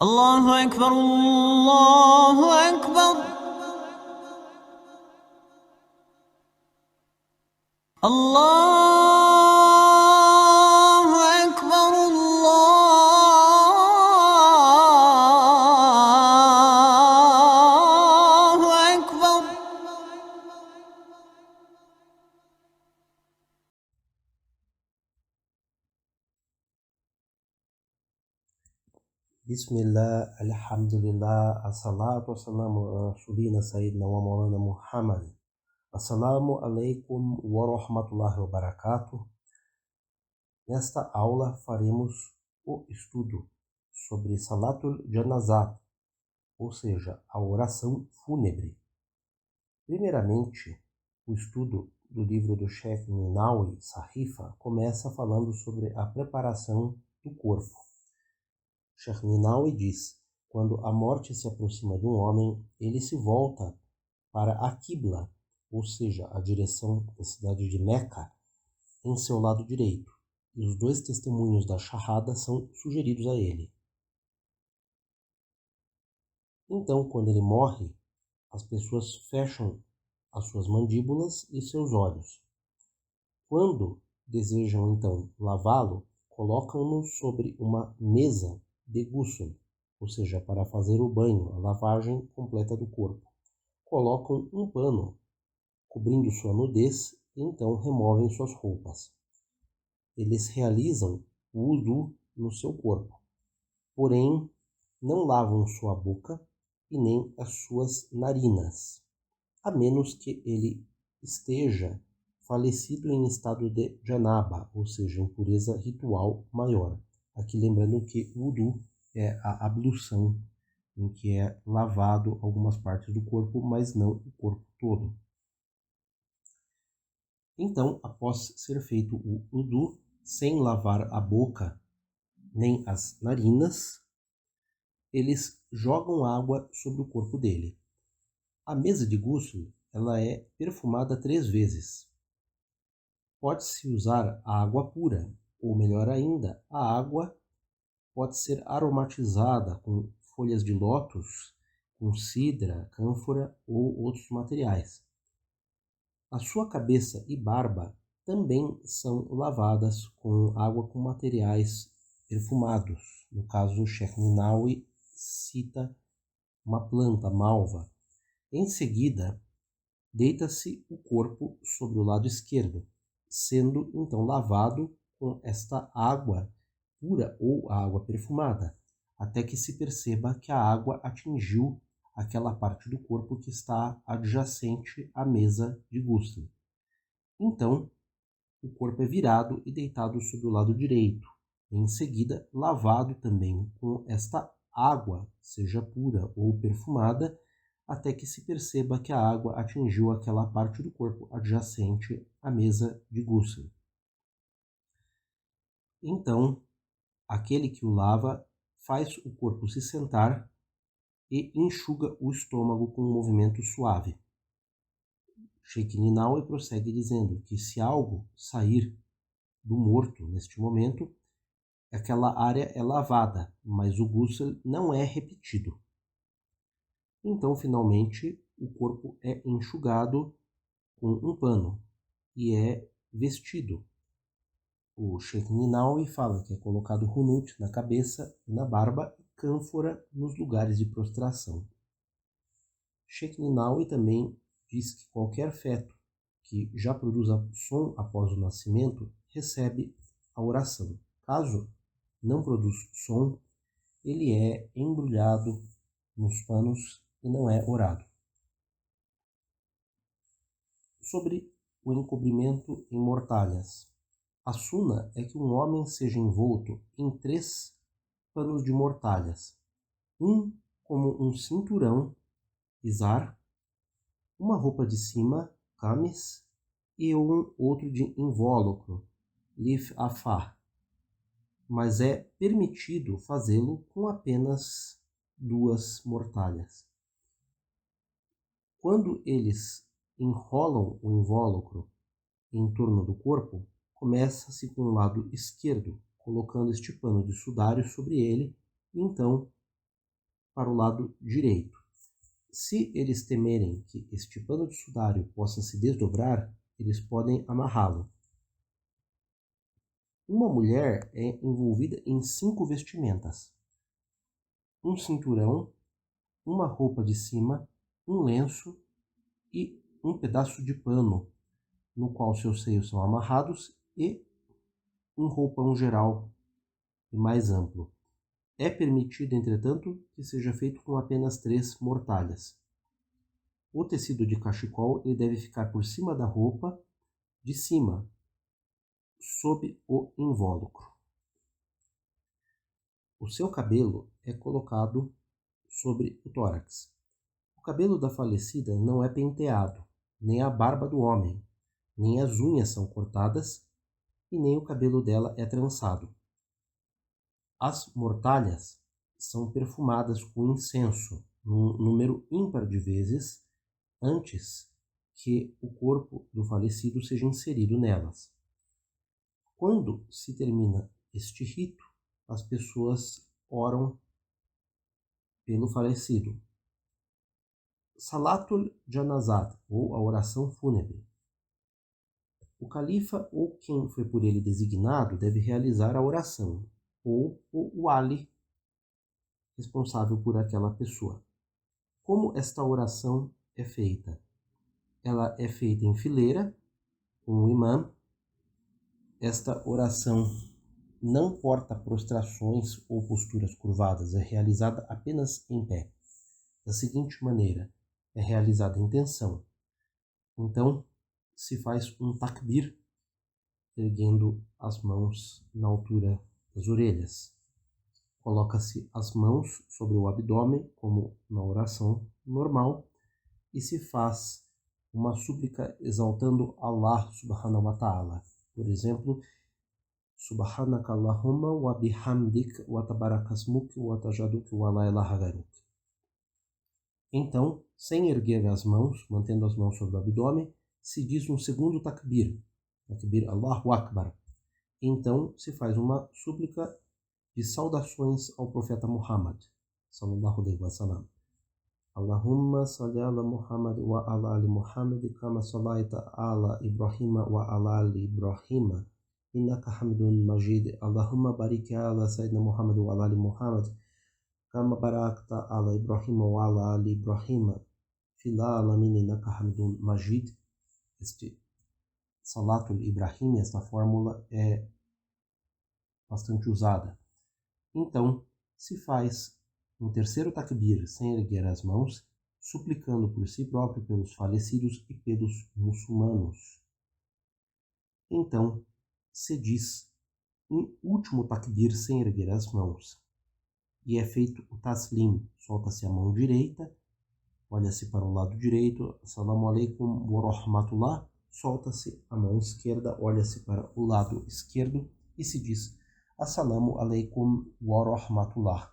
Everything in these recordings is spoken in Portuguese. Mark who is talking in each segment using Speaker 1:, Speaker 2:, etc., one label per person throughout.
Speaker 1: الله أكبر الله أكبر الله أكبر الله أكبر.
Speaker 2: Bismillah, alhamdulillah, assalatu wassalamu ala rasulina sayyidina wa maulana Muhammad. Assalamu alaikum wa rahmatullahi wa barakatuh. Nesta aula faremos o estudo sobre Salatul Janazat, ou seja, a oração fúnebre. Primeiramente, o estudo do livro do Sheikh Minawi, Sahifa, começa falando sobre a preparação do corpo. Sheikh Minawi diz: quando a morte se aproxima de um homem, ele se volta para a Qibla, ou seja, a direção da cidade de Meca, em seu lado direito, e os dois testemunhos da Shahada são sugeridos a ele. Então, quando ele morre, as pessoas fecham as suas mandíbulas e seus olhos. Quando desejam, então, lavá-lo, colocam-no sobre uma mesa de ghusl, ou seja, para fazer o banho, a lavagem completa do corpo. Colocam um pano cobrindo sua nudez e então removem suas roupas. Eles realizam o wudu no seu corpo, porém não lavam sua boca e nem as suas narinas, a menos que ele esteja falecido em estado de janaba, ou seja, impureza ritual maior. Aqui lembrando que o wudu é a ablução, em que é lavado algumas partes do corpo, mas não o corpo todo. Então, após ser feito o wudu, sem lavar a boca nem as narinas, eles jogam água sobre o corpo dele. A mesa de ghusl, ela é perfumada 3 vezes. Pode-se usar a água pura, ou melhor ainda, a água pode ser aromatizada com folhas de lótus, com cidra, cânfora ou outros materiais. A sua cabeça e barba também são lavadas com água com materiais perfumados. No caso, o Sheikh Minawi cita uma planta, malva. Em seguida, deita-se o corpo sobre o lado esquerdo, sendo então lavado com esta água pura ou água perfumada, até que se perceba que a água atingiu aquela parte do corpo que está adjacente à mesa de ghusl. Então, o corpo é virado e deitado sobre o lado direito, em seguida lavado também com esta água, seja pura ou perfumada, até que se perceba que a água atingiu aquela parte do corpo adjacente à mesa de ghusl. Então, aquele que o lava faz o corpo se sentar e enxuga o estômago com um movimento suave. Sheikh Minawi prossegue dizendo que se algo sair do morto neste momento, aquela área é lavada, mas o ghusl não é repetido. Então, finalmente, o corpo é enxugado com um pano e é vestido. O Sheikh Minawi fala que é colocado runut na cabeça e na barba e cânfora nos lugares de prostração. Sheikh Minawi também diz que qualquer feto que já produza som após o nascimento recebe a oração. Caso não produz som, ele é embrulhado nos panos e não é orado. Sobre o encobrimento em mortalhas. A suna é que um homem seja envolto em 3 panos de mortalhas, um como um cinturão, izar, uma roupa de cima, camis, e um outro de invólucro, lif afar, mas é permitido fazê-lo com apenas 2 mortalhas. Quando eles enrolam o invólucro em torno do corpo, começa-se com o lado esquerdo, colocando este pano de sudário sobre ele, e então para o lado direito. Se eles temerem que este pano de sudário possa se desdobrar, eles podem amarrá-lo. Uma mulher é envolvida em 5 vestimentas: um cinturão, uma roupa de cima, um lenço e um pedaço de pano, no qual seus seios são amarrados, e um roupão geral e mais amplo. É permitido, entretanto, que seja feito com apenas 3 mortalhas. O tecido de cachecol ele deve ficar por cima da roupa de cima, sob o invólucro. O seu cabelo é colocado sobre o tórax. O cabelo da falecida não é penteado, nem a barba do homem, nem as unhas são cortadas e nem o cabelo dela é trançado. As mortalhas são perfumadas com incenso, num número ímpar de vezes, antes que o corpo do falecido seja inserido nelas. Quando se termina este rito, as pessoas oram pelo falecido. Salatul Janazat, ou a oração fúnebre. O califa ou quem foi por ele designado deve realizar a oração, ou o wali, responsável por aquela pessoa. Como esta oração é feita? Ela é feita em fileira, com o imã. Esta oração não porta prostrações ou posturas curvadas, é realizada apenas em pé. Da seguinte maneira, é realizada em tensão. Então, se faz um takbir, erguendo as mãos na altura das orelhas. Coloca-se as mãos sobre o abdômen, como na oração normal, e se faz uma súplica exaltando Allah subhanahu wa ta'ala. Por exemplo, Subhanaka Allahumma wa bihamdik wa tabarakasmuk wa tajaduk wa la ilaha ghayruk. Então, sem erguer as mãos, mantendo as mãos sobre o abdômen, se diz um segundo takbir, takbir Allahu Akbar. Então, se faz uma súplica de saudações ao profeta Muhammad, sallallahu alaihi wasallam. Allahumma salli ala Muhammad wa ala ali Muhammad kama sallaita ala Ibrahim wa ala ali Ibrahim innaka hamidun majid. Allahumma barik ala Sayyidina Muhammad wa ala ali Muhammad kama barakta ala Ibrahim wa ala ali Ibrahim fil alamin innaka hamidun majid. Este Salatul Ibrahim, esta fórmula é bastante usada. Então, se faz um terceiro takbir sem erguer as mãos, suplicando por si próprio, pelos falecidos e pelos muçulmanos. Então, se diz um último takbir sem erguer as mãos. E é feito o taslim, solta-se a mão direita, olha-se para o lado direito, assalamu alaikum wa rahmatullah, solta-se a mão esquerda, olha-se para o lado esquerdo e se diz assalamu alaikum wa rahmatullah.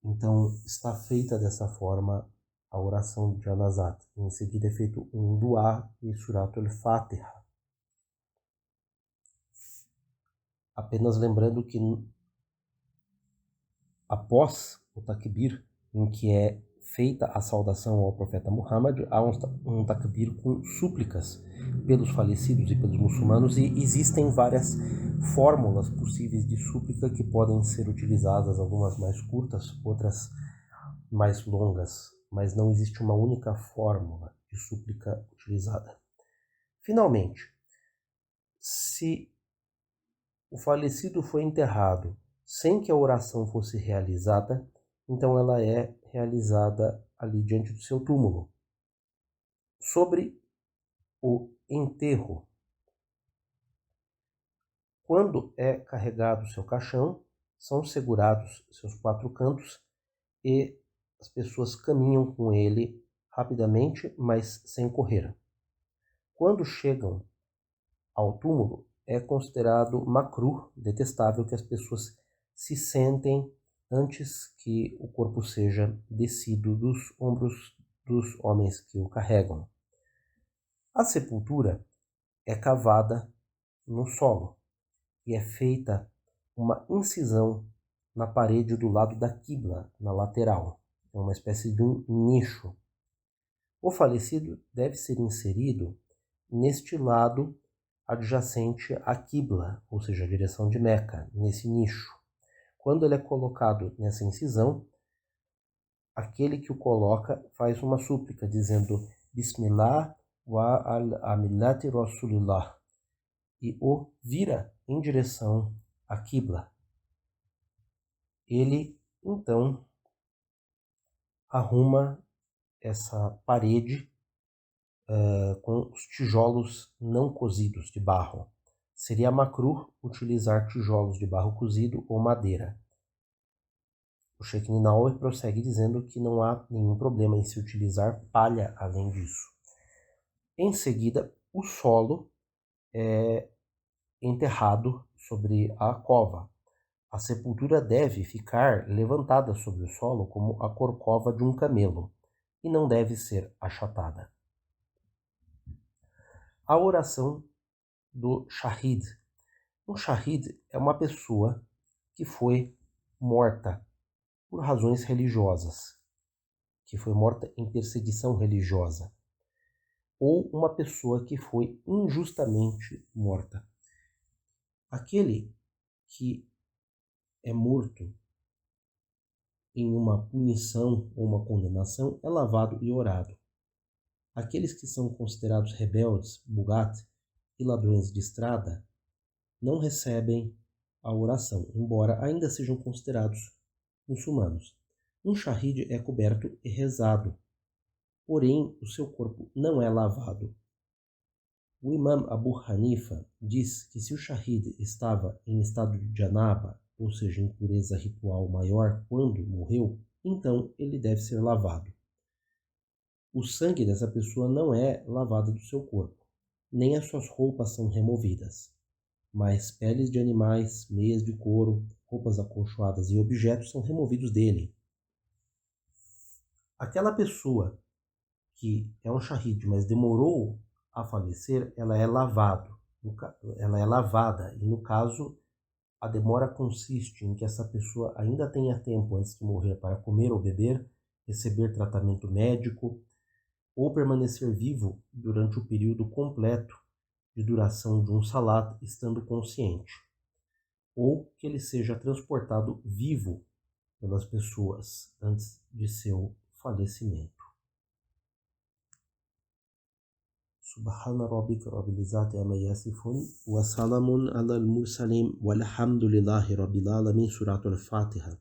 Speaker 2: Então, está feita dessa forma a oração de Janazat. Em seguida é feito um dua e suratul Fatiha. Apenas lembrando que após o takbir, em que é feita a saudação ao profeta Muhammad, há um takbir com súplicas pelos falecidos e pelos muçulmanos, e existem várias fórmulas possíveis de súplica que podem ser utilizadas, algumas mais curtas, outras mais longas, mas não existe uma única fórmula de súplica utilizada. Finalmente, se o falecido foi enterrado sem que a oração fosse realizada, então ela é realizada ali diante do seu túmulo. Sobre o enterro, quando é carregado o seu caixão, são segurados seus 4 cantos e as pessoas caminham com ele rapidamente, mas sem correr. Quando chegam ao túmulo, é considerado makruh, detestável, que as pessoas se sentem antes que o corpo seja descido dos ombros dos homens que o carregam. A sepultura é cavada no solo e é feita uma incisão na parede do lado da quibla, na lateral. É uma espécie de um nicho. O falecido deve ser inserido neste lado adjacente à quibla, ou seja, a direção de Meca, nesse nicho. Quando ele é colocado nessa incisão, aquele que o coloca faz uma súplica, dizendo Bismillah wa al-amillati Rasulillah, e o vira em direção à quibla. Ele, então, arruma essa parede com os tijolos não cozidos de barro. Seria makruh utilizar tijolos de barro cozido ou madeira. O Sheikh Ninawi prossegue dizendo que não há nenhum problema em se utilizar palha além disso. Em seguida, o solo é enterrado sobre a cova. A sepultura deve ficar levantada sobre o solo como a corcova de um camelo e não deve ser achatada. A oração do Shahid. Um Shahid é uma pessoa que foi morta por razões religiosas, que foi morta em perseguição religiosa, ou uma pessoa que foi injustamente morta. Aquele que é morto em uma punição ou uma condenação é lavado e orado. Aqueles que são considerados rebeldes, bugat e ladrões de estrada não recebem a oração, embora ainda sejam considerados muçulmanos. Um shahid é coberto e rezado, porém o seu corpo não é lavado. O imam Abu Hanifa diz que se o shahid estava em estado de janaba, ou seja, impureza ritual maior, quando morreu, então ele deve ser lavado. O sangue dessa pessoa não é lavado do seu corpo, nem as suas roupas são removidas, mas peles de animais, meias de couro, roupas acolchoadas e objetos são removidos dele. Aquela pessoa que é um shahid, mas demorou a falecer, ela é lavada, e no caso a demora consiste em que essa pessoa ainda tenha tempo antes de morrer para comer ou beber, receber tratamento médico ou permanecer vivo durante o período completo de duração de um salat estando consciente, ou que ele seja transportado vivo pelas pessoas antes de seu falecimento. Subhana rabbika rabbil izzati amma yasifun wa salamun alal mursalin walhamdulillahi rabbil alamin. Suratul Fatiha.